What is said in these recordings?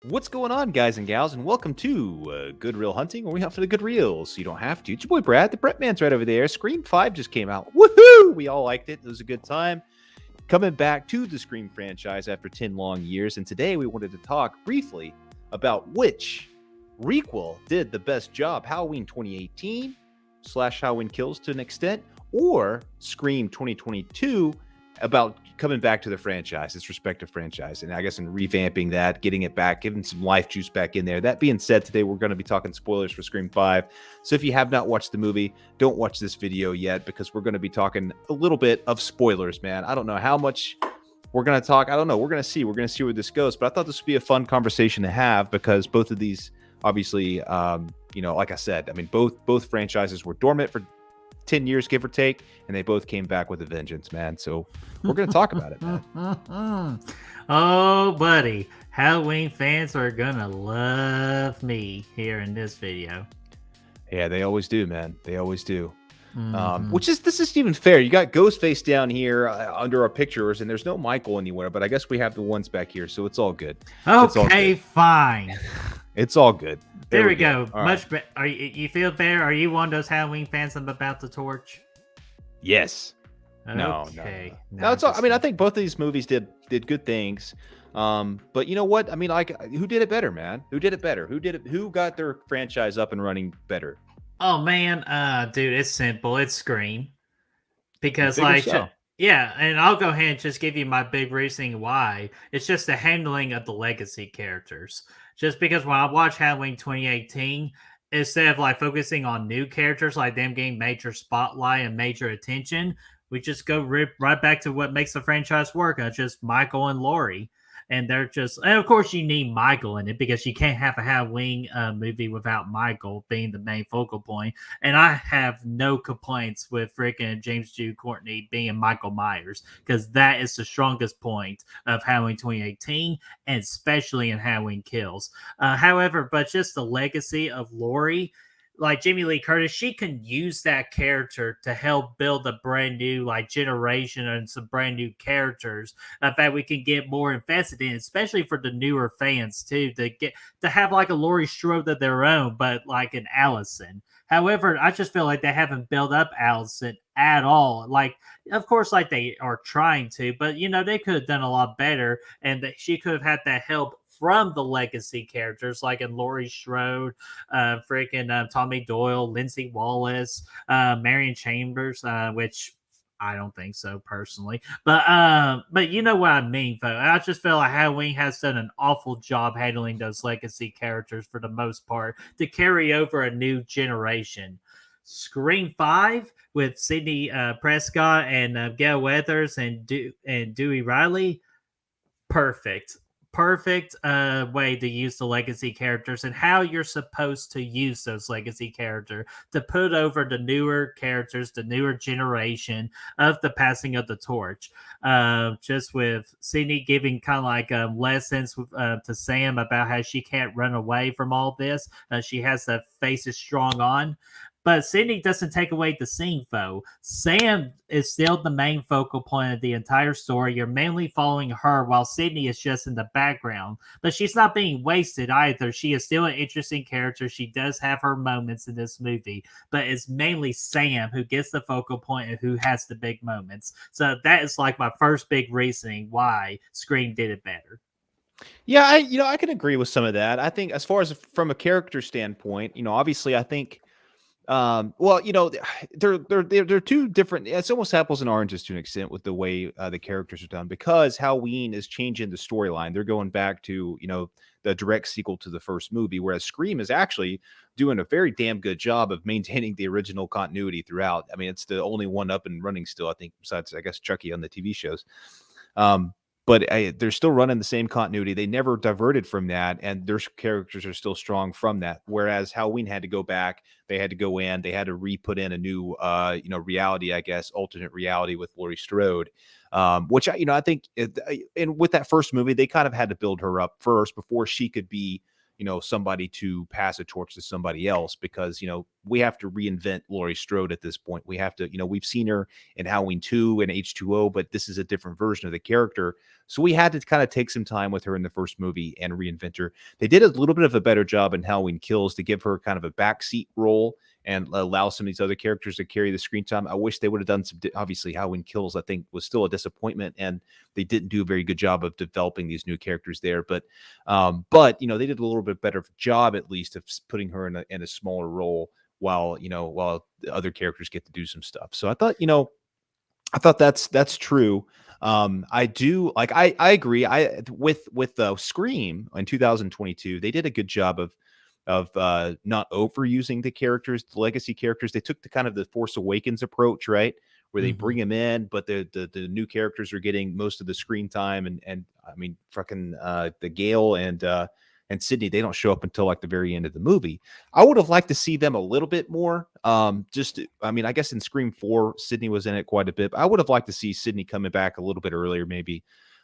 What's going on, guys and gals, and welcome to Good Reel Hunting, where we hunt for the good reels, so you don't have to. It's your boy Brad, the Brett Man's right over there. Scream 5 just came out. Woohoo! We all liked it. It was a good time. Coming back to the Scream franchise after 10 long years, and today we wanted to talk briefly about which Requel did the best job, Halloween 2018 slash Halloween Kills to an extent, or Scream 2022 about coming back to the franchise, its respective franchise, and I guess in revamping that, getting it back, giving some life juice back in there. That being said, today we're going to be talking spoilers for Scream 5. So if you have not watched the movie, don't watch this video yet because we're going to be talking a little bit of spoilers, man. I don't know how much we're going to talk. I don't know. We're going to see. We're going to see where this goes. But I thought this would be a fun conversation to have because both of these, obviously, like I said, I mean, both franchises were dormant for 10 years, give or take, and they both came back with a vengeance, man. So we're going to talk about it, man. Oh, buddy. Halloween fans are going to love me here in this video. Yeah, they always do, man. They always do. This isn't even fair. You got Ghostface down here under our pictures, and there's no Michael anywhere, but I guess we have the ones back here, so it's all good. Okay, fine. It's all good. There we go. Much better. You feel better? Are you one of those Halloween fans I'm about to torch? Yes. Okay. No, it's all, I mean, I think both of these movies did good things. But you know what? I mean, like, who did it better, man? Who did it better? Who got their franchise up and running better? Oh man, dude, it's simple. It's Scream. Because yeah, and I'll go ahead and just give you my big reasoning why. It's just the handling of the legacy characters. Just because when I watch Halloween 2018, instead of like focusing on new characters, like them getting major spotlight and major attention, we just go right back to what makes the franchise work. It's just Michael and Laurie. And and of course, you need Michael in it because you can't have a Halloween movie without Michael being the main focal point. And I have no complaints with freaking James Jude Courtney being Michael Myers because that is the strongest point of Halloween 2018, and especially in Halloween Kills. However, but just the legacy of Laurie, like Jamie Lee Curtis, she can use that character to help build a brand new like generation and some brand new characters that we can get more invested in, especially for the newer fans too, to have like a Laurie Strode of their own, but like an Allison. However, I just feel like they haven't built up Allison at all. Like, of course, like they are trying to, but they could have done a lot better, and that she could have had that help from the legacy characters, like in Laurie Strode, Tommy Doyle, Lindsay Wallace, Marion Chambers, which I don't think so personally, but you know what I mean, folks. I just feel like Halloween has done an awful job handling those legacy characters for the most part to carry over a new generation. Scream 5 with Sidney Prescott and Gail Weathers and Dewey Riley, perfect way to use the legacy characters and how you're supposed to use those legacy characters to put over the newer characters, the newer generation of the passing of the torch. Just with Sydney giving kind of like lessons to Sam about how she can't run away from all this. She has to face it strong on. But Sydney doesn't take away the scene, though. Sam is still the main focal point of the entire story. You're mainly following her while Sydney is just in the background. But she's not being wasted either. She is still an interesting character. She does have her moments in this movie. But it's mainly Sam who gets the focal point and who has the big moments. So that is like my first big reasoning why Scream did it better. Yeah, I can agree with some of that. I think as far as from a character standpoint, obviously I think well, they're two different. It's almost apples and oranges to an extent with the way the characters are done because Halloween is changing the storyline. They're going back to the direct sequel to the first movie, whereas Scream is actually doing a very damn good job of maintaining the original continuity throughout. I mean, it's the only one up and running still, I think, besides I guess Chucky on the TV shows. But they're still running the same continuity. They never diverted from that, and their characters are still strong from that. Whereas Halloween had to go back, they had to go in, they had to re-put in a new, reality, I guess, alternate reality with Laurie Strode, which I think, and with that first movie, they kind of had to build her up first before she could be, somebody to pass a torch to somebody else, because we have to reinvent Laurie Strode at this point. We have to, we've seen her in Halloween 2 and H2O, but this is a different version of the character. So we had to kind of take some time with her in the first movie and reinvent her. They did a little bit of a better job in Halloween Kills to give her kind of a backseat role and allow some of these other characters to carry the screen time. I wish they would have done some, obviously Halloween Kills, I think, was still a disappointment, and they didn't do a very good job of developing these new characters there. But they did a little bit better job, at least, of putting her in a smaller role while the other characters get to do some stuff. So I thought that's true. I do like, I agree. With Scream in 2022, they did a good job of not overusing the characters, the legacy characters. They took the kind of the Force Awakens approach, right? Where they bring them in, but the new characters are getting most of the screen time. And I mean, fucking the Gale and Sydney, they don't show up until like the very end of the movie. I would have liked to see them a little bit more. I guess in Scream 4, Sydney was in it quite a bit, but I would have liked to see Sydney coming back a little bit earlier, maybe.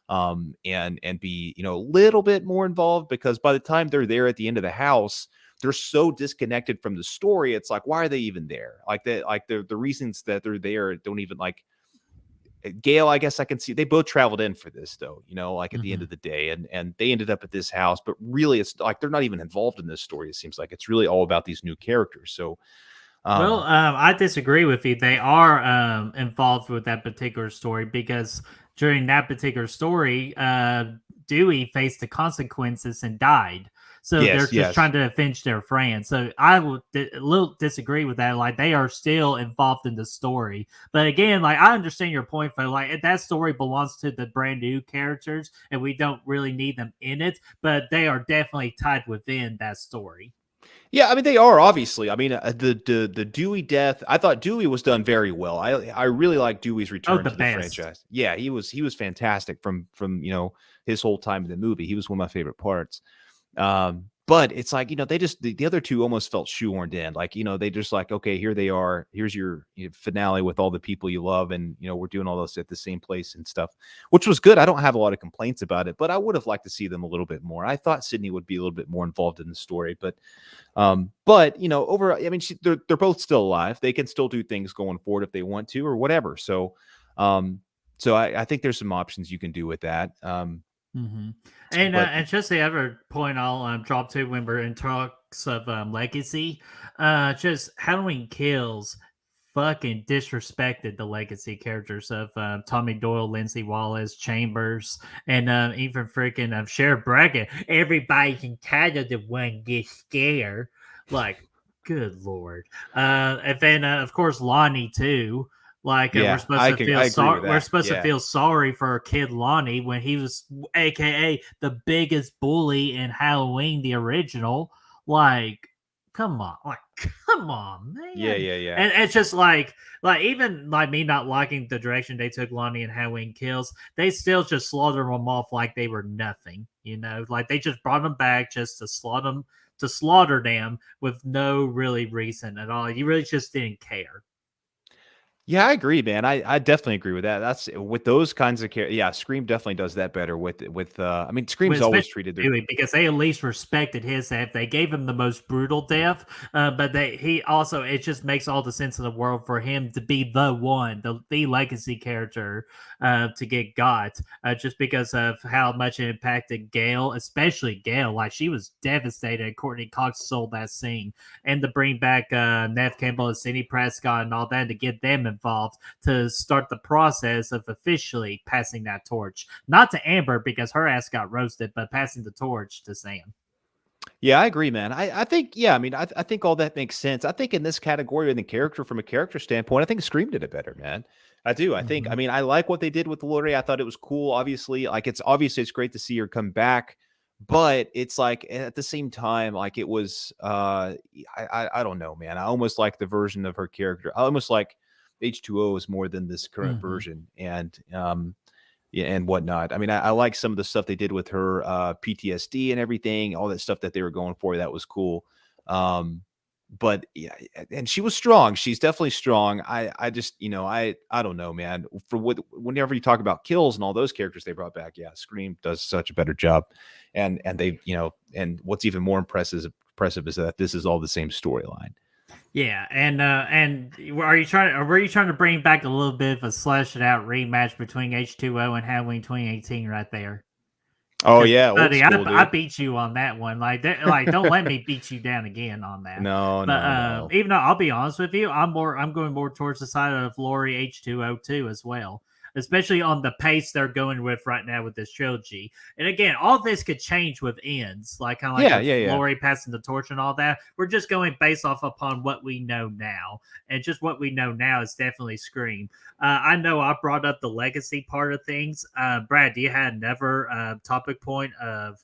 And be, a little bit more involved, because by the time they're there at the end of the house, they're so disconnected from the story. It's like, why are they even there? Like the reasons that they're there don't even, like, Gail, I guess I can see they both traveled in for this, though, like at the end of the day, and they ended up at this house, but really it's like they're not even involved in this story. It seems like it's really all about these new characters. So I disagree with you. They are involved with that particular story, because during that particular story, Dewey faced the consequences and died. So they're just trying to avenge their friend. So I would a little disagree with that. Like, they are still involved in the story. But again, like, I understand your point, but like, that story belongs to the brand new characters, and we don't really need them in it. But they are definitely tied within that story. Yeah, I mean, they are, obviously. I mean, the Dewey death, I thought Dewey was done very well. I really like Dewey's return to the franchise. Yeah, he was fantastic from his whole time in the movie. He was one of my favorite parts. But it's like, they just, the other two almost felt shoehorned in. Like, they just like, okay, here they are. Here's your finale with all the people you love. And, we're doing all this at the same place and stuff, which was good. I don't have a lot of complaints about it, but I would have liked to see them a little bit more. I thought Sydney would be a little bit more involved in the story, but I mean, they're both still alive. They can still do things going forward if they want to, or whatever. So, I think there's some options you can do with that. And just the other point I'll drop to when we're in talks of legacy, just Halloween Kills fucking disrespected the legacy characters of Tommy Doyle, Lindsay Wallace, Chambers, and even freaking Sheriff Brackett. Everybody entitled to one get scared. Like, good lord. And then of course Lonnie too. Like, we're supposed to feel sorry. We're supposed to feel sorry for our kid Lonnie when he was, AKA, the biggest bully in Halloween, the original. Like, come on, man. Yeah. And it's just like even like me not liking the direction they took Lonnie and Halloween Kills, they still just slaughtered them off like they were nothing. Like they just brought them back just to slaughter them with no really reason at all. You really just didn't care. Yeah, I agree, man. I definitely agree with that. That's with those kinds of characters. Yeah, Scream definitely does that better with. I mean, Scream's always treated because they at least respected his death. They gave him the most brutal death, but he also, it just makes all the sense in the world for him to be the one, the legacy character to get got, just because of how much it impacted Gail, especially Gail. Like, she was devastated. Courtney Cox sold that scene, and to bring back Nev Campbell and Sidney Prescott and all that to get them involved to start the process of officially passing that torch, not to Amber because her ass got roasted, but passing the torch to Sam. Yeah, I agree, man. I think, I mean, I think all that makes sense. I think in this category, in the character, from a character standpoint, I think Scream did it better, man. I do. I think, I mean, I like what they did with Laurie. I thought it was cool. Obviously, like, it's great to see her come back, but it's like, at the same time, like, it was, I don't know, man. I almost like the version of her character. I almost like H2O is more than this current version, and and whatnot. I mean, I like some of the stuff they did with her PTSD and everything, all that stuff that they were going for. That was cool. But yeah, and she was strong. She's definitely strong. I just, I don't know, man. Whenever you talk about Kills and all those characters they brought back, yeah, Scream does such a better job. and they, and what's even more impressive is that this is all the same storyline. Yeah, and were you trying to bring back a little bit of a slashed out rematch between H2O and Halloween 2018 right there? Oh Because yeah, old buddy, school, I dude. beat you on that one. Like don't let me beat you down again on that. No, But no, no. even though I'll be honest with you, I'm going more towards the side of Lori H2O2 as well. Especially on the pace they're going with right now with this trilogy. And again, all this could change with ends, like kind of like Yeah, with yeah, yeah. Lori passing the torch and all that. We're just going based off upon what we know now. And just what we know now is definitely Scream. I know I brought up the legacy part of things. Brad, do you have another topic point of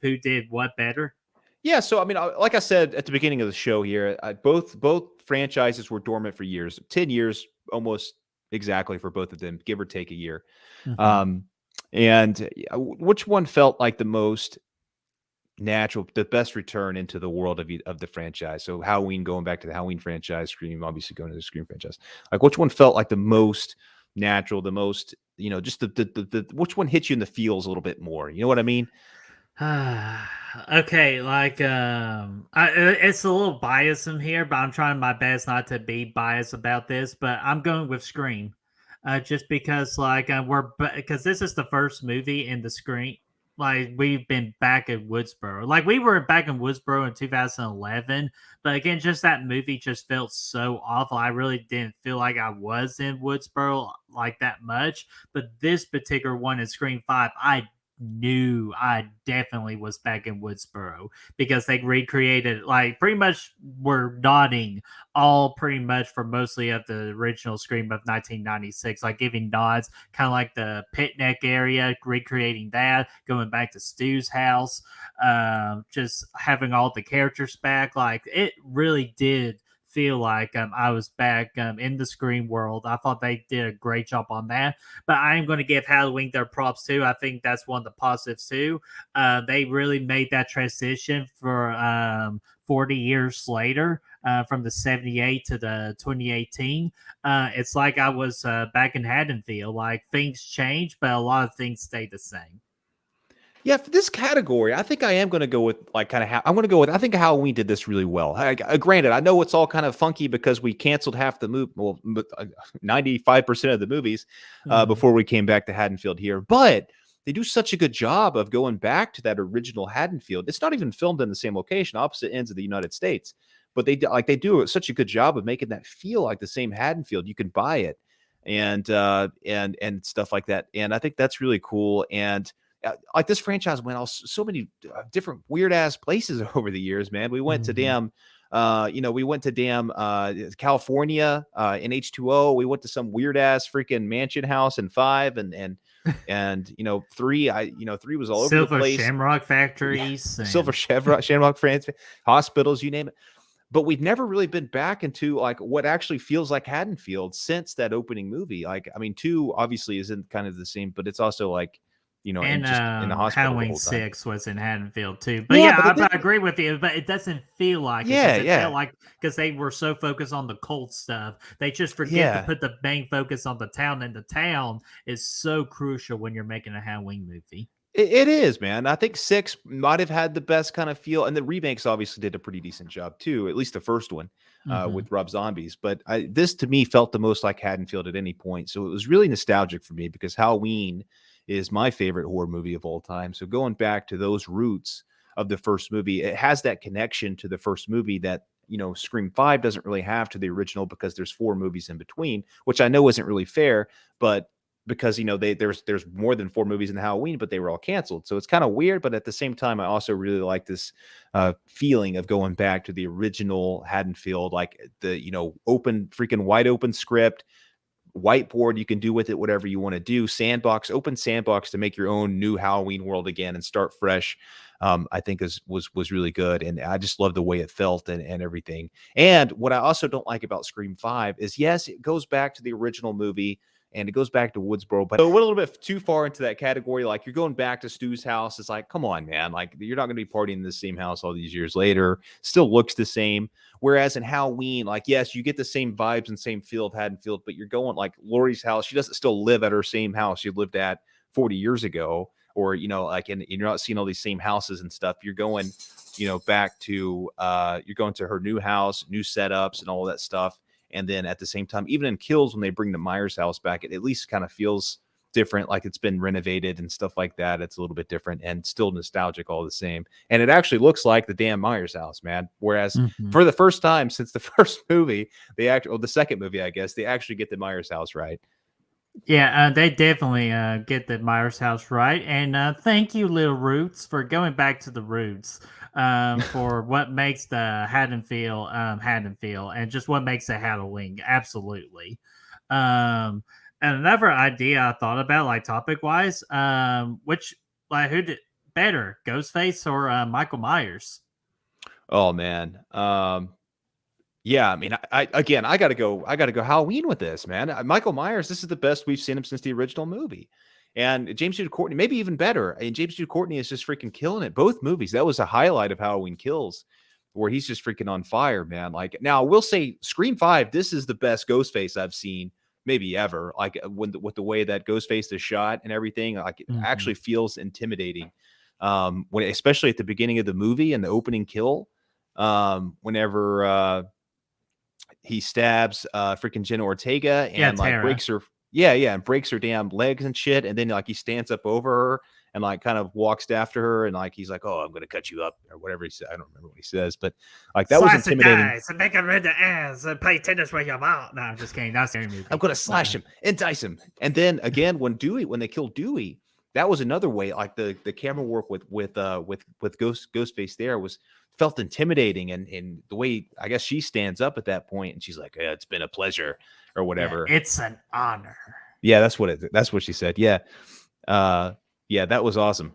who did what better? Yeah, so I mean, like I said at the beginning of the show here, both franchises were dormant for years, 10 years almost exactly for both of them, give or take a year. Mm-hmm. Um, and which one felt like the most natural, the best return into the world of the franchise? So Halloween going back to the Halloween franchise, Scream obviously going to the Scream franchise. Like which one felt like the most natural, the most, just the which one hit you in the feels a little bit more? You know what I mean? Okay, like it's a little biased here, but I'm trying my best not to be biased about this. But I'm going with Scream, just because like because this is the first movie in the Scream. Like we've been back in Woodsboro, like we were back in Woodsboro in 2011. But again, just that movie just felt so awful. I really didn't feel like I was in Woodsboro like that much. But this particular one in Scream 5, I knew I definitely was back in Woodsboro because they recreated, like, pretty much were nodding all pretty much for mostly of the original Scream of 1996, like giving nods, kind of like the picnic area, recreating that, going back to Stu's house, just having all the characters back. Like, it really did feel like I was back in the Scream world. I thought they did a great job on that. But I am going to give Halloween their props too. I think that's one of the positives too. They really made that transition for 40 years later. From the 78 to the 2018, it's like I was back in Haddonfield. Like things change, but a lot of things stay the same. Yeah, for this category, I think I am going to go with like kind of how I'm going to go with. I think Halloween did this really well. Granted, I know it's all kind of funky because we canceled half the movie, well, 95% of the movies Mm-hmm. before we came back to Haddonfield here. But they do such a good job of going back to that original Haddonfield. It's not even filmed in the same location, opposite ends of the United States, but they do such a good job of making that feel like the same Haddonfield. You can buy it and stuff like that. And I think that's really cool. And like this franchise went all so many different weird ass places over the years, man. We went to Mm-hmm. California in H2O. We went to some weird ass freaking mansion house in 5 and 3. 3 was all over the Silver place. Shamrock Yeah. Factories Silver and Shamrock, France, hospitals, you name it. But we've never really been back into like what actually feels like Haddonfield since that opening movie. Like, I mean, 2 obviously isn't kind of the same, but it's also like, and And just in the hospital the Halloween whole time. 6 was in Haddonfield too. But Yeah, yeah, but it I didn't. agree with you. But it doesn't feel like it Yeah, because it felt yeah, like because they were so focused on the cult stuff, they just forget to yeah. put the main focus on the town. And the town is so crucial when you're making a Halloween movie. It is, man. I think 6 might have had the best kind of feel, and the remakes obviously did a pretty decent job too. At least the first one Mm-hmm. with Rob Zombies. But this to me felt the most like Haddonfield at any point. So it was really nostalgic for me because Halloween is my favorite horror movie of all time. So going back to those roots of the first movie, it has that connection to the first movie that Scream 5 doesn't really have to the original because there's 4 movies in between, which I know isn't really fair, but because there's more than 4 movies in the Halloween, but they were all canceled. So it's kind of weird, but at the same time, I also really like this feeling of going back to the original Haddonfield, like the open freaking wide open script, whiteboard. You can do with it whatever you want to do. Open sandbox to make your own new Halloween world again and start fresh. I think was really good, and I just love the way it felt and everything. And what I also don't like about Scream 5 is yes, it goes back to the original movie and it goes back to Woodsboro, but it went a little bit too far into that category. Like you're going back to Stu's house. It's like, come on, man. Like you're not going to be partying in the same house all these years later. Still looks the same. Whereas in Halloween, like, yes, you get the same vibes and same feel of Haddonfield, but you're going like Laurie's house. She doesn't still live at her same house she lived at 40 years ago or like you're not seeing all these same houses and stuff. You're going, back to you're going to her new house, new setups, and all that stuff. And then at the same time, even in Kills, when they bring the Myers house back, it at least kind of feels different, like it's been renovated and stuff like that. It's a little bit different and still nostalgic all the same. And it actually looks like the damn Myers house, man. Whereas for the first time since the first movie, the second movie, I guess, they actually get the Myers house right. Yeah, they definitely get the Myers house right. And thank you, Little Roots, for going back to the roots for what makes the Haddonfield Haddonfield and just what makes it Halloween. Absolutely. And another idea I thought about, like topic wise, which, like, who did better, Ghostface or Michael Myers? Oh, man. Yeah, I mean, I gotta go Halloween with this, man. Michael Myers, this is the best we've seen him since the original movie. And James Jude Courtney, maybe even better. And James Jude Courtney is just freaking killing it. Both movies. That was a highlight of Halloween Kills, where he's just freaking on fire, man. Like, now, I will say, Scream 5, this is the best Ghostface I've seen maybe ever. Like, with the way that Ghostface is shot and everything, like, it actually feels intimidating. Especially at the beginning of the movie and the opening kill, whenever he stabs freaking Jenna Ortega and like breaks her and breaks her damn legs and shit, and then like he stands up over her and like kind of walks after her, and like he's like, "Oh, I'm gonna cut you up," or whatever he said. I don't remember what he says, but like that was intimidating. Dice and make him red the ass and play tennis with your mouth. No, I'm just kidding. That's scary movie. I'm gonna slash him and dice him. And then again, when they killed Dewey, that was another way. Like the camera work with Ghostface there felt intimidating, and the way I guess she stands up at that point and she's like, "Yeah, it's been a pleasure," or whatever. Yeah, it's an honor. Yeah, that's what she said. Yeah. Yeah, that was awesome.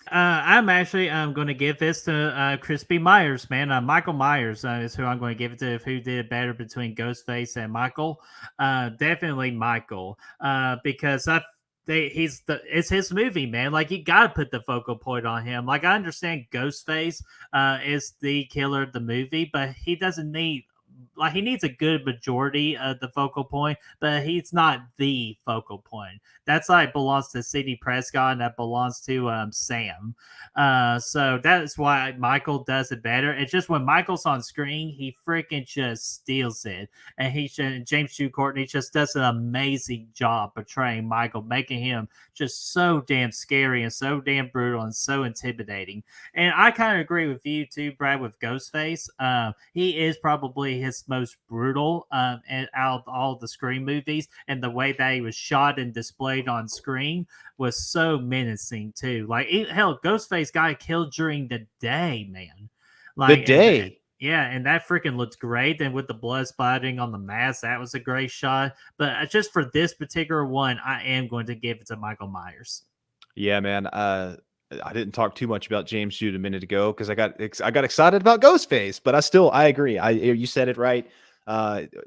I'm actually going to give this to Crispy Myers, man. Michael Myers is who I'm going to give it to. Who did better between Ghostface and Michael? Definitely Michael, because it's his movie, man. Like, you gotta put the focal point on him. Like, I understand Ghostface is the killer of the movie, but he doesn't need, like, he needs a good majority of the focal point, but he's not the focal point. That's like belongs to Sidney Prescott, and that belongs to Sam. So that's why Michael does it better. It's just when Michael's on screen, he freaking just steals it, and James Jude Courtney just does an amazing job portraying Michael, making him just so damn scary and so damn brutal and so intimidating. And I kind of agree with you too, Brad, with Ghostface. He is probably his most brutal and out of all the Scream movies, and the way that he was shot and displayed on screen was so menacing too. Like, hell, Ghostface got killed during the day, man. Like, the day. And that freaking looked great. And with the blood splattering on the mask, that was a great shot. But just for this particular one, I am going to give it to Michael Myers. Yeah, man. I didn't talk too much about James Jude a minute ago because I got excited about Ghostface, but I agree. You said it right.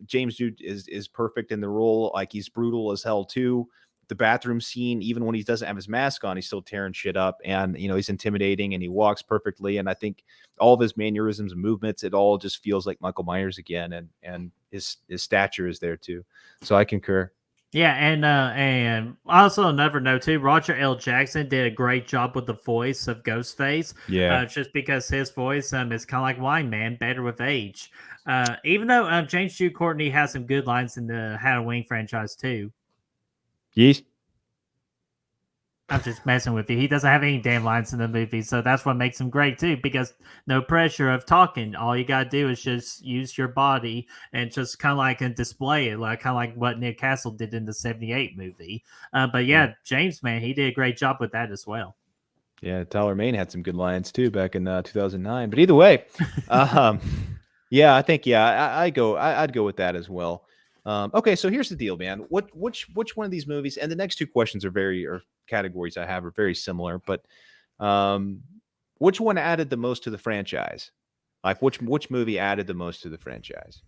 James Jude is perfect in the role. Like, he's brutal as hell too. The bathroom scene, even when he doesn't have his mask on, he's still tearing shit up, and he's intimidating, and he walks perfectly. And I think all of his mannerisms and movements, it all just feels like Michael Myers again, and his stature is there too. So I concur. Yeah, and also another note too, Roger L. Jackson did a great job with the voice of Ghostface. Yeah, just because his voice is kind of like wine, man, better with age. Even though James Jude Courtney has some good lines in the Halloween franchise too. Yes. I'm just messing with you. He doesn't have any damn lines in the movie, so that's what makes him great too. Because no pressure of talking. All you gotta do is just use your body and just kind of like and display it, like kind of like what Nick Castle did in the '78 movie. But yeah, James, man, he did a great job with that as well. Yeah, Tyler Mane had some good lines too back in 2009. But either way, yeah, I think I'd go with that as well. Okay, so here's the deal, man. Which one of these movies, and the next two questions or categories I have are very similar, but which one added the most to the franchise? Like, which movie added the most to the franchise?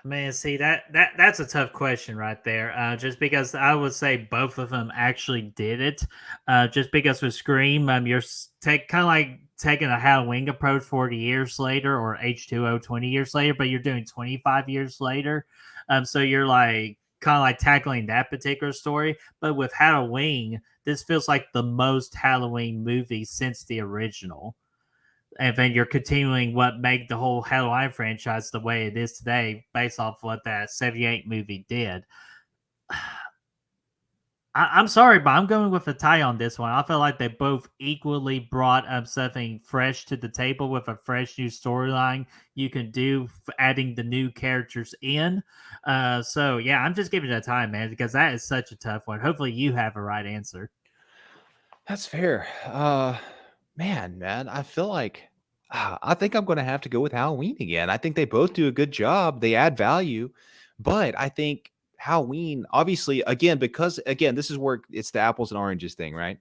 Man, see, that's a tough question right there. Just because I would say both of them actually did it. Just because with Scream, you're kind of like taking a Halloween approach 40 years later, or H2O 20 years later, but you're doing 25 years later. So you're like kind of like tackling that particular story. But with Halloween, this feels like the most Halloween movie since the original. And then you're continuing what made the whole Halloween franchise the way it is today, based off what that '78 movie did. I'm sorry, but I'm going with a tie on this one. I feel like they both equally brought something fresh to the table with a fresh new storyline you can do, adding the new characters in. So yeah, I'm just giving it a tie, man, because that is such a tough one. Hopefully, you have a right answer. That's fair. Man, I feel like I think I'm going to have to go with Halloween again. I think they both do a good job. They add value, but I think Halloween, obviously, again, because again, this is where it's the apples and oranges thing, right?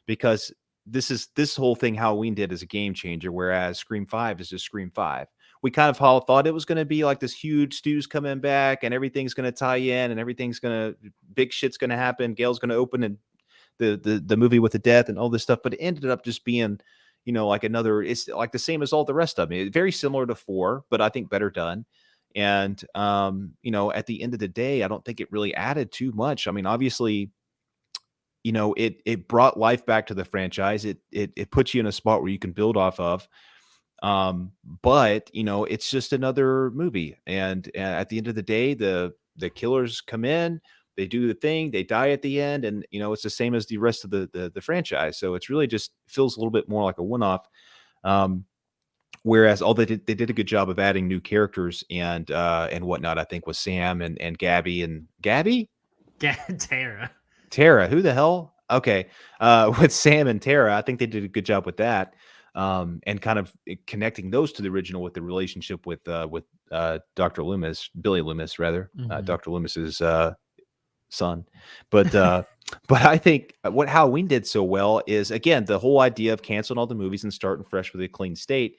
Because this whole thing Halloween did is a game changer, whereas Scream 5 is just Scream 5. We kind of all thought it was going to be like this huge Stu's coming back and everything's going to tie in and everything's going to big shit's going to happen. Gail's going to open and the movie with the death and all this stuff, but it ended up just being, like another. It's like the same as all the rest of them. It's very similar to 4, but I think better done. And at the end of the day, I don't think it really added too much. I mean, obviously, it brought life back to the franchise. It puts you in a spot where you can build off of. But it's just another movie, and at the end of the day, the killers come in, they do the thing, they die at the end, and it's the same as the rest of the franchise. So it's really just feels a little bit more like a one-off. Whereas all they did a good job of adding new characters and whatnot. I think with Sam and Gabby. Tara, who the hell? Okay, with Sam and Tara, I think they did a good job with that. And kind of connecting those to the original with the relationship with Dr. Loomis, Billy Loomis, rather, Dr. Loomis's son. But I think what Halloween did so well is, again, the whole idea of canceling all the movies and starting fresh with a clean slate.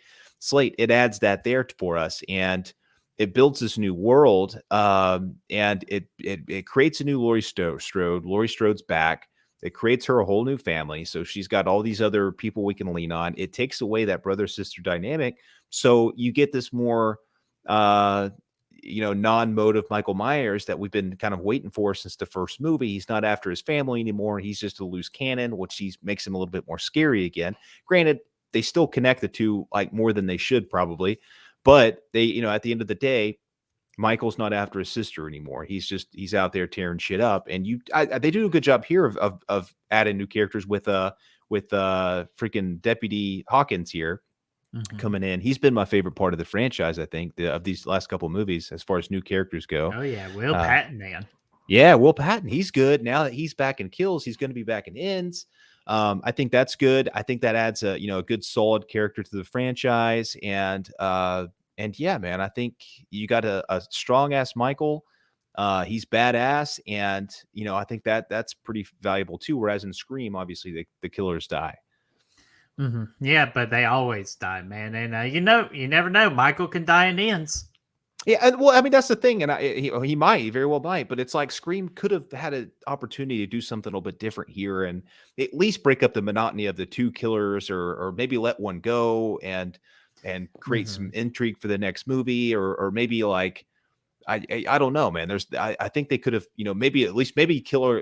It adds that there for us, and it builds this new world, and it creates a new Laurie Strode. Laurie Strode's back. It creates her a whole new family. So she's got all these other people we can lean on. It takes away that brother-sister dynamic. So you get this more, non-motive Michael Myers that we've been kind of waiting for since the first movie. He's not after his family anymore. He's just a loose cannon, which makes him a little bit more scary again. Granted, they still connect the two like more than they should probably. But they, at the end of the day, Michael's not after his sister anymore. He's out there tearing shit up. And they do a good job here of adding new characters with freaking Deputy Hawkins here coming in. He's been my favorite part of the franchise, I think, of these last couple of movies as far as new characters go. Oh yeah, Will Patton, man. Yeah, Will Patton, he's good. Now that he's back in Kills, he's going to be back in Ends. I think that's good. I think that adds a good solid character to the franchise. And yeah, man, I think you got a strong ass Michael. He's badass, and I think that's pretty valuable too. Whereas in Scream, obviously the killers die. Yeah, but they always die, man. And you never know. Michael can die in Ends. Yeah, well, I mean that's the thing, and he very well might, but it's like Scream could have had an opportunity to do something a little bit different here, and at least break up the monotony of the two killers, or maybe let one go and create some intrigue for the next movie, or maybe like I don't know, man. I think they could have maybe kill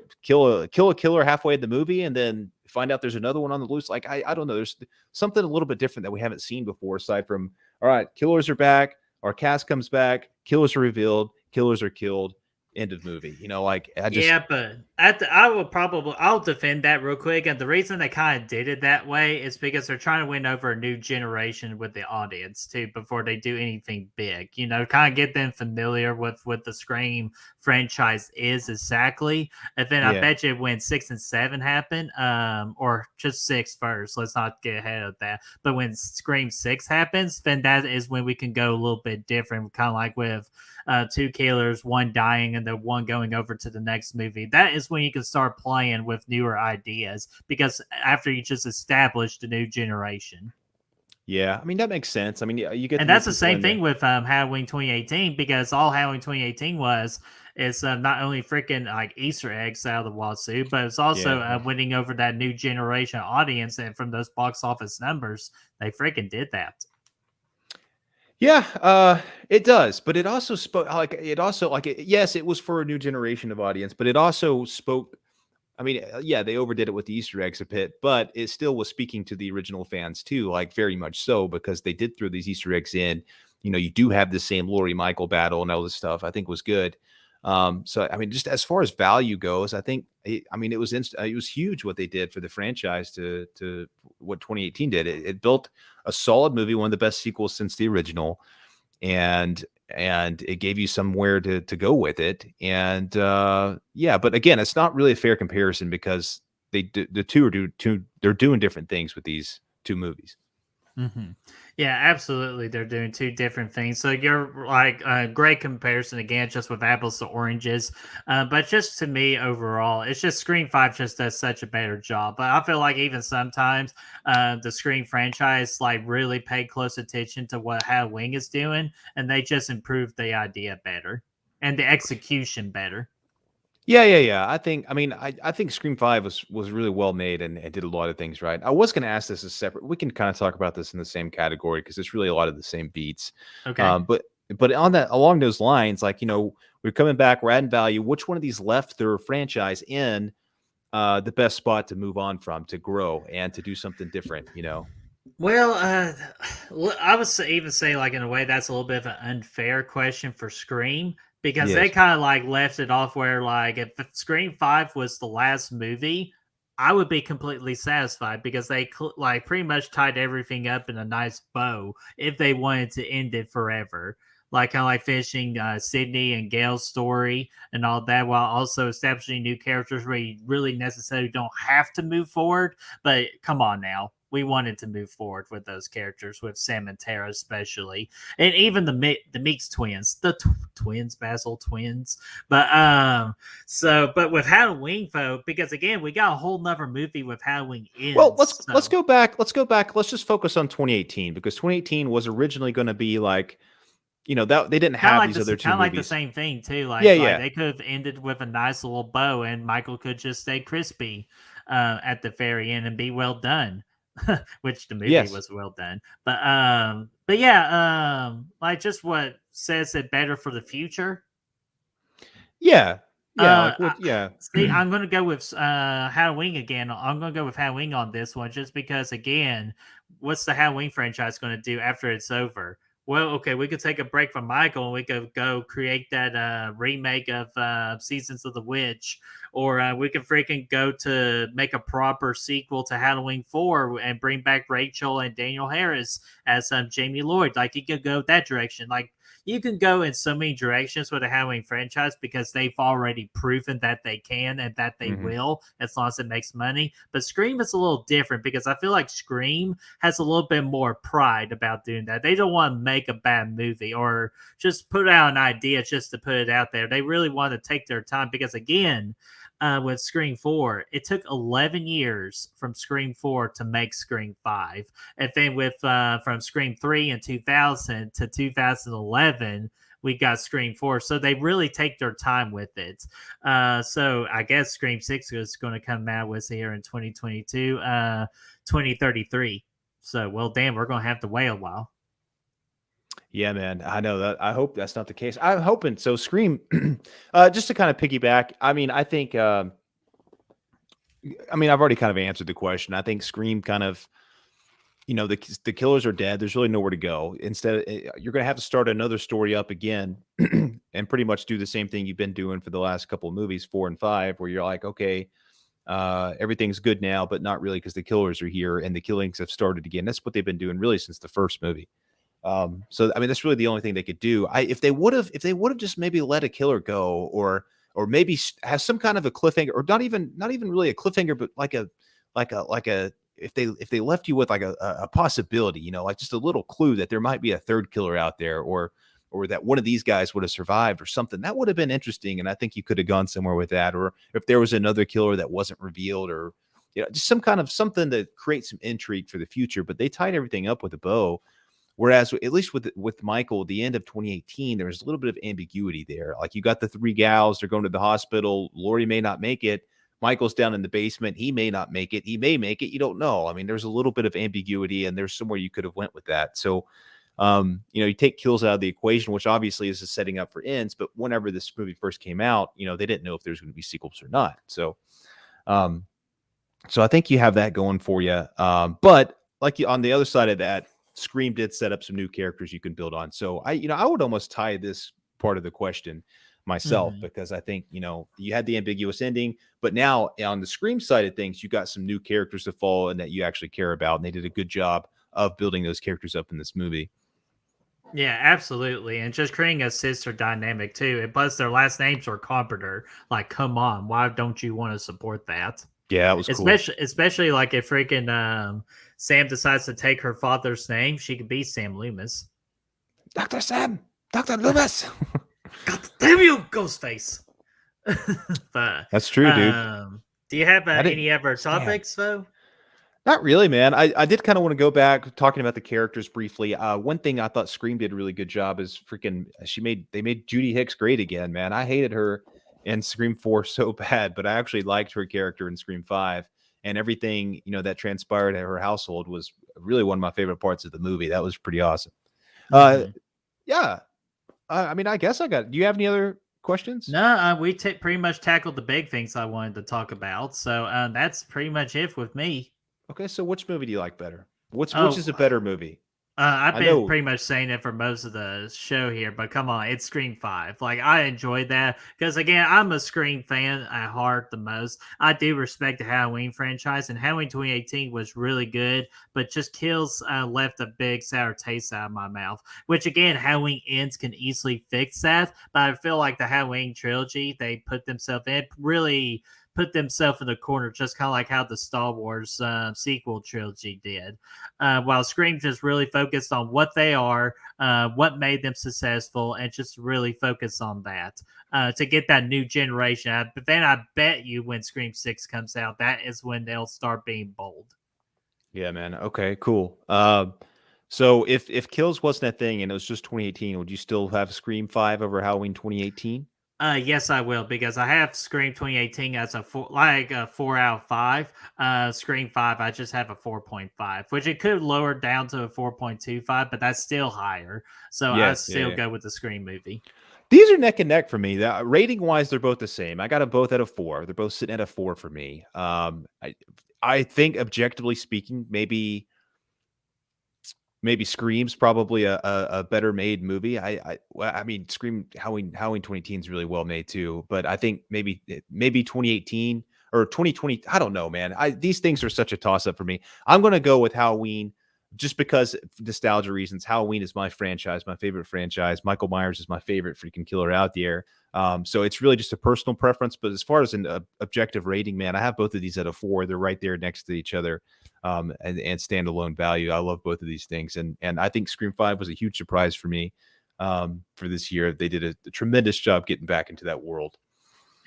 a killer halfway in the movie, and then find out there's another one on the loose. Like I don't know, there's something a little bit different that we haven't seen before, aside from all right, killers are back. Our cast comes back, killers are revealed, killers are killed, end of movie. Yeah, but I'll defend that real quick. And the reason they kind of did it that way is because they're trying to win over a new generation with the audience too before they do anything big. Kind of get them familiar with what the Scream franchise is exactly. And then I bet you when 6 and 7 happen, or just 6 first, let's not get ahead of that. But when Scream 6 happens, then that is when we can go a little bit different, kind of like with 2 killers, 1 dying, and then 1 going over to the next movie. That is when you can start playing with newer ideas, because after you just established a new generation. Yeah, I mean that makes sense. I mean, you get, and that's the same thing with Halloween 2018, because all Halloween 2018 is not only freaking like Easter eggs out of the wazoo, but it's also winning over that new generation audience, and from those box office numbers, they freaking did that. Yeah, it does, but it also spoke like yes, it was for a new generation of audience, but it also spoke. I mean, yeah, they overdid it with the Easter eggs a bit, but it still was speaking to the original fans too, like very much so, because they did throw these Easter eggs in. You do have the same Laurie Michael battle and all this stuff. I think was good. So I mean, just as far as value goes, I think I mean it was huge what they did for the franchise to what 2018 did. It built a solid movie, one of the best sequels since the original, and it gave you somewhere to go with it. And yeah, but again, it's not really a fair comparison because the two are they're doing different things with these two movies. Hmm. Yeah, absolutely. They're doing two different things. So you're like a great comparison again, just with apples to oranges. But just to me overall, it's just Scream 5 just does such a better job. But I feel like even sometimes the Scream franchise like really paid close attention to what Halloween is doing, and they just improved the idea better and the execution better. Yeah. I think Scream 5 was really well made and did a lot of things right. I was going to ask this as separate. We can kind of talk about this in the same category because it's really a lot of the same beats. Okay. But on that along those lines, like we're coming back, we're adding value. Which one of these left their franchise in the best spot to move on from, to grow and to do something different? Well, I would even say, like, in a way, that's a little bit of an unfair question for Scream because they Yes. kind of like left it off where, like, if Scream 5 was the last movie, I would be completely satisfied because they like pretty much tied everything up in a nice bow if they wanted to end it forever. Like, kind of like finishing Sydney and Gail's story and all that, while also establishing new characters where you really necessarily don't have to move forward. But come on now, we wanted to move forward with those characters, with Sam and Tara especially, and even the Meeks twins, the twins, Basil twins. But with Halloween, though, because again, we got a whole nother movie with Halloween Well, ends. let's So go back. Let's go back. Let's just focus on 2018 because 2018 was originally going to be like, that they didn't kind of have like these this, other two kind of like the movies. same thing too. Yeah, Like yeah. they could have ended with a nice little bow, and Michael could just stay crispy at the very end and be well done. Which the movie Yes. was well done. But yeah, like just what says it better for the future. Yeah. Yeah, Uh, like I, what yeah. See, I'm gonna go with Halloween again. I'm gonna go with Halloween on this one, just because again, what's the Halloween franchise gonna do after it's over? Well, okay, we could take a break from Michael and we could go create that remake of Seasons of the Witch, or we could freaking go to make a proper sequel to Halloween 4 and bring back Rachel and Daniel Harris as Jamie Lloyd. Like you could go that direction. Like you can go in so many directions with the Halloween franchise because they've already proven that they can and that they Mhm. will as long as it makes money. But Scream is a little different because I feel like Scream has a little bit more pride about doing that. They don't want to make a bad movie or just put out an idea just to put it out there. They really want to take their time because, again, with Scream 4, it took 11 years from Scream 4 to make Scream 5. And then with from Scream 3 in 2000 to 2011, we got Scream 4. So they really take their time with it. So I guess Scream 6 is going to come out with here in 2022, 2033. So, well, damn, we're going to have to wait a while. Yeah, man. I know that. I hope that's not the case. I'm hoping so. Scream, just to kind of piggyback. I mean, I think. I mean, I've already kind of answered the question. I think Scream kind of, the killers are dead. There's really nowhere to go. Instead, you're going to have to start another story up again, and pretty much do the same thing you've been doing for the last couple of movies, 4 and 5, where you're like, okay, everything's good now, but not really because the killers are here and the killings have started again. That's what they've been doing really since the first movie. So I mean, that's really the only thing they could do. If they would have just maybe let a killer go, or maybe have some kind of a cliffhanger, or not even really a cliffhanger, but like a if they left you with like a possibility, like just a little clue that there might be a third killer out there, or that one of these guys would have survived or something, that would have been interesting. And I think you could have gone somewhere with that. Or if there was another killer that wasn't revealed, or just some kind of something to create some intrigue for the future. But they tied everything up with a bow. Whereas at least with Michael, the end of 2018, there was a little bit of ambiguity there. Like you got the three gals, they're going to the hospital. Lori may not make it. Michael's down in the basement. He may not make it. He may make it. You don't know. I mean, there's a little bit of ambiguity, and there's somewhere you could have went with that. So You take kills out of the equation, which obviously is a setting up for ends. But whenever this movie first came out, they didn't know if there's going to be sequels or not. So, I think you have that going for you. But on the other side of that, Scream did set up some new characters you can build on. So I would almost tie this part of the question myself, because I think, you had the ambiguous ending, but now on the Scream side of things, you got some new characters to follow and that you actually care about. And they did a good job of building those characters up in this movie. Yeah, absolutely. And just creating a sister dynamic too. And plus their last names are Carpenter. Like, come on, why don't you want to support that? Yeah, it was especially like if freaking Sam decides to take her father's name, she could be Sam Loomis. Dr. Sam, Dr. Loomis. God damn you, Ghostface. But that's true, dude. Do you have any other topics though? Not really, man. I did kind of want to go back talking about the characters briefly. One thing I thought Scream did a really good job is they made Judy Hicks great again, man. I hated her in Scream 4 so bad, but I actually liked her character in Scream 5, and everything, that transpired at her household was really one of my favorite parts of the movie. That was pretty awesome. Yeah. I guess do you have any other questions? No, we pretty much tackled the big things I wanted to talk about. So that's pretty much it with me. Okay, so which movie do you like better? Which is a better movie? I've been pretty much saying it for most of the show here, but come on, it's Scream 5. Like, I enjoyed that because, again, I'm a Scream fan at heart the most. I do respect the Halloween franchise, and Halloween 2018 was really good, but just Kills left a big sour taste out of my mouth, which, again, Halloween Ends can easily fix that, but I feel like the Halloween trilogy, they put themselves in really put themselves in the corner, just kind of like how the Star Wars sequel trilogy did. While Scream just really focused on what they are, what made them successful, and just really focus on that to get that new generation. But then I bet you when Scream 6 comes out, that is when they'll start being bold. Yeah, man. Okay, cool. So if Kills wasn't a thing and it was just 2018, would you still have Scream 5 over Halloween 2018? Yes, I will, because I have Scream 2018 as a 4 out of 5. Scream 5, I just have a 4.5, which it could lower down to a 4.25, but that's still higher. So I still go with the Scream movie. These are neck and neck for me. Rating wise, they're both the same. I got them both at a 4. They're both sitting at a 4 for me. I think objectively speaking, maybe Scream's probably a better made movie. I mean, Scream Halloween 2018 is really well made too, but I think maybe 2018 or 2020. I don't know, man. These things are such a toss up for me. I'm going to go with Halloween just because nostalgia reasons. Halloween is my franchise, my favorite franchise. Michael Myers is my favorite freaking killer out there. So it's really just a personal preference. But as far as an objective rating, man, I have both of these at a 4. They're right there next to each other. And standalone value. I love both of these things. And I think Scream 5 was a huge surprise for me for this year. They did a tremendous job getting back into that world.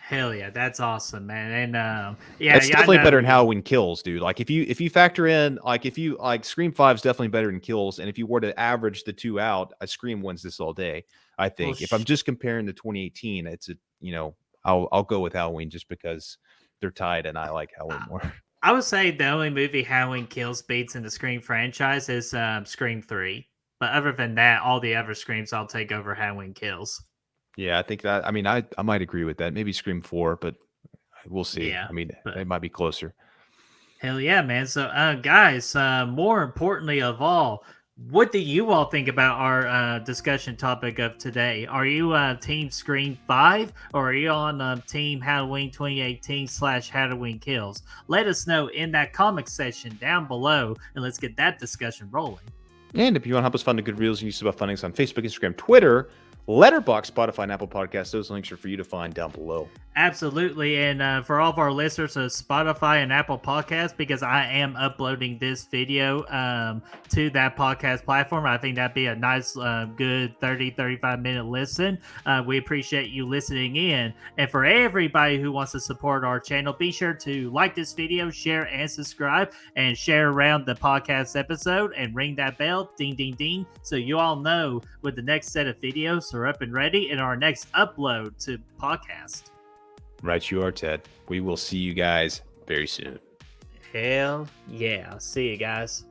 Hell yeah, that's awesome, man. And it's definitely better than Halloween Kills, dude. Like if you factor in, Scream 5 is definitely better than Kills. And if you were to average the two out, Scream wins this all day. I think if I'm just comparing the 2018, it's I'll go with Halloween just because they're tied and I like Halloween more. I would say the only movie Halloween Kills beats in the Scream franchise is Scream 3. But other than that, all the other Screams I'll take over Halloween Kills. Yeah, I think that. I mean, I might agree with that. Maybe Scream 4, but we'll see. Yeah, I mean, it might be closer. Hell yeah, man. So, guys, more importantly of all, what do you all think about our discussion topic of today? Are you Team Scream 5 or are you on Team Halloween 2018 / Halloween Kills? Let us know in that comment section down below, and let's get that discussion rolling. And if you want to help us fund the good reels, you can about funding us on Facebook, Instagram, Twitter, Letterboxd, Spotify, and Apple Podcasts. Those links are for you to find down below. Absolutely. And for all of our listeners of Spotify and Apple Podcasts, because I am uploading this video to that podcast platform, I think that'd be a nice, good 35-minute listen. We appreciate you listening in. And for everybody who wants to support our channel, be sure to like this video, share and subscribe, and share around the podcast episode and ring that bell, ding, ding, ding, so you all know when the next set of videos are up and ready in our next upload to podcast. Right, you are, Ted. We will see you guys very soon. Hell yeah. See you guys.